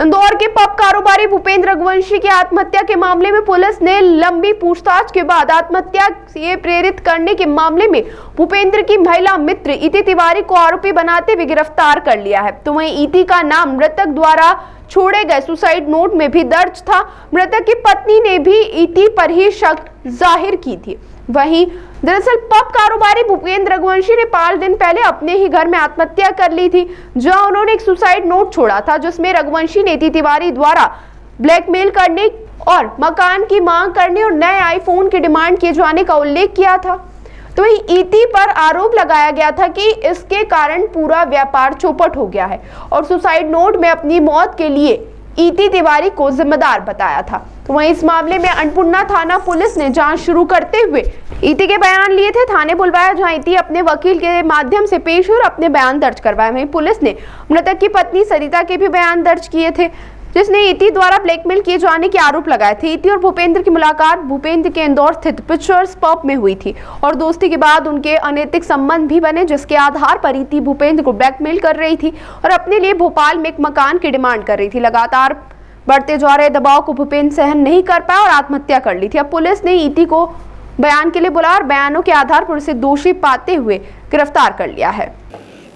इंदौर के पब कारोबारी भूपेंद्र रघुवंशी की आत्महत्या के मामले में पुलिस ने लंबी पूछताछ के बाद आत्महत्या से प्रेरित करने के मामले में भूपेंद्र की महिला मित्र इति तिवारी को आरोपी बनाते हुए गिरफ्तार कर लिया है। तो वहीं इति का नाम मृतक द्वारा छोड़े गए सुसाइड नोट में भी दर्ज था। मृतक की पत्नी ने भी इति पर ही शक जाहिर की थी। वहीं दरअसल पब कारोबारी भूपेंद्र रघुवंशी ने 5 दिन पहले अपने ही घर में आत्महत्या कर ली थी, जहां उन्होंने एक सुसाइड नोट छोड़ा था जिसमें रघुवंशी ने इति तिवारी द्वारा ब्लैकमेल करने और मकान की मांग करने और नए आईफोन की डिमांड किए जाने का उल्लेख किया था। तो वही इति पर आरोप लगाया गया था कि इसके कारण पूरा व्यापार चौपट हो गया है और सुसाइड नोट में अपनी मौत के लिए इति तिवारी को जिम्मेदार बताया था। तो वहीं इस मामले में अन्नपूर्णा थाना पुलिस ने जांच शुरू करते हुए इति के बयान लिए थे, थाने बुलवाया, जहां इति अपने वकील के माध्यम से पेश हुई और अपने बयान दर्ज करवाए। वहीं पुलिस ने मृतक की पत्नी सरिता के भी बयान दर्ज किए थे, जिसने इति द्वारा ब्लैकमेल किए जाने के आरोप लगाए थे। इति और भूपेंद्र की मुलाकात भूपेंद्र के इंदौर स्थित पिक्चर्स पब में हुई थी और दोस्ती के बाद उनके अनैतिक संबंध भी बने, जिसके आधार पर इति भूपेंद्र को ब्लैकमेल कर रही थी और अपने लिए भोपाल में एक मकान की डिमांड कर रही थी। लगातार बढ़ते जा रहे दबाव को भूपेंद्र सहन नहीं कर पाया और आत्महत्या कर ली थी। अब पुलिस ने इति को बयान के लिए बुलाया और बयानों के आधार पर उसे दोषी पाते हुए गिरफ्तार कर लिया है।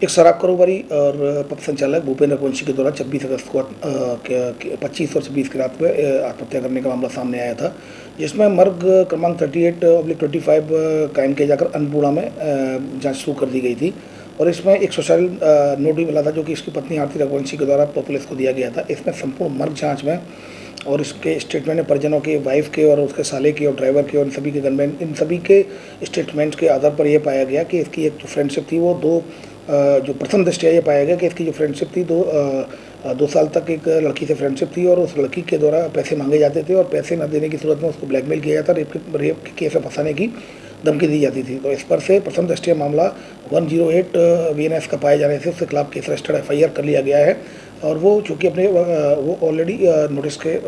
एक शराब कारोबारी और पब संचालक भूपेंद्र रघुवंशी के द्वारा 26 अगस्त को 25 और 26 की रात में आत्महत्या करने का मामला सामने आया था, जिसमें मर्ग क्रमांक 38/25 कायम किया जाकर अन्नपूर्णा में जांच शुरू कर दी गई थी और इसमें एक सुसाइड नोट भी मिला था जो कि इसकी पत्नी आरती रघुवंशी के द्वारा पुलिस को दिया गया था। इसमें संपूर्ण मर्ग जाँच में और इसके स्टेटमेंट में परिजनों के, वाइफ के और उसके साले के और ड्राइवर के और इन सभी के गनमैन, इन सभी के स्टेटमेंट्स के आधार पर यह पाया गया कि इसकी एक जो फ्रेंडशिप थी वो जो प्रथम दृष्टया ये पाया गया कि इसकी जो फ्रेंडशिप थी 2 साल तक एक लड़की से फ्रेंडशिप थी और उस लड़की के द्वारा पैसे मांगे जाते थे और पैसे न देने की सूरत में उसको ब्लैकमेल किया जाता, रेप के केस में फंसाने की धमकी दी जाती थी। तो इस पर से प्रथम दृष्टया मामला 108 VNS का पाए जाने से उसके खिलाफ केस रजिस्टर्ड FIR कर लिया गया है और वो चूँकि वो ऑलरेडी नोटिस के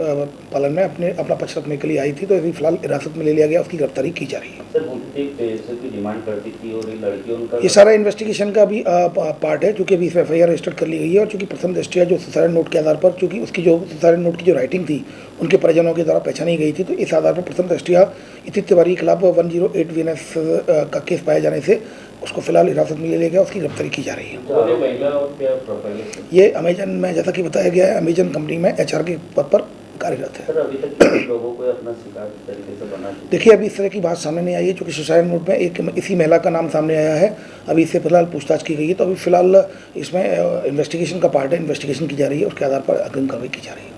पालन में अपना पक्ष रखने के लिए आई थी, तो अभी फिलहाल हिरासत में ले लिया गया, उसकी गिरफ्तारी की जा रही है। पैसे की डिमांड करती थी और ये लड़कियों का ये सारा इन्वेस्टिगेशन का भी पार्ट है, चूँकि अभी इसमें FIR रजिस्टर्ड कर ली गई है और चूँकि प्रथम दृष्टया जो सुसाइड नोट के आधार पर, चूँकि उसकी जो सुसाइड नोट की जो राइटिंग थी उनके परिजनों के द्वारा पहचानी गई थी, तो इस आधार पर प्रथम दृष्टया इति तिवारी के खिलाफ 108 VNS का केस पाए जाने से उसको फिलहाल हिरासत में ले लिया गया, उसकी गिरफ्तारी की जा रही है। ये अमेजन में, जैसा कि बताया गया है, अमेजन कंपनी में HR के पद पर कार्यरत है। अभी तक लोगों को अपना शिकार इस तरीके से बना, देखिए अभी इस तरह की बात सामने नहीं आई है, चूँकि सुसाइड नोट में एक इसी महिला का नाम सामने आया है। अभी इससे फिलहाल पूछताछ की गई है, तो अभी फिलहाल इसमें इन्वेस्टिगेशन का पार्ट है, इन्वेस्टिगेशन की जा रही है, उसके आधार पर अग्रिम कार्रवाई की जा रही है।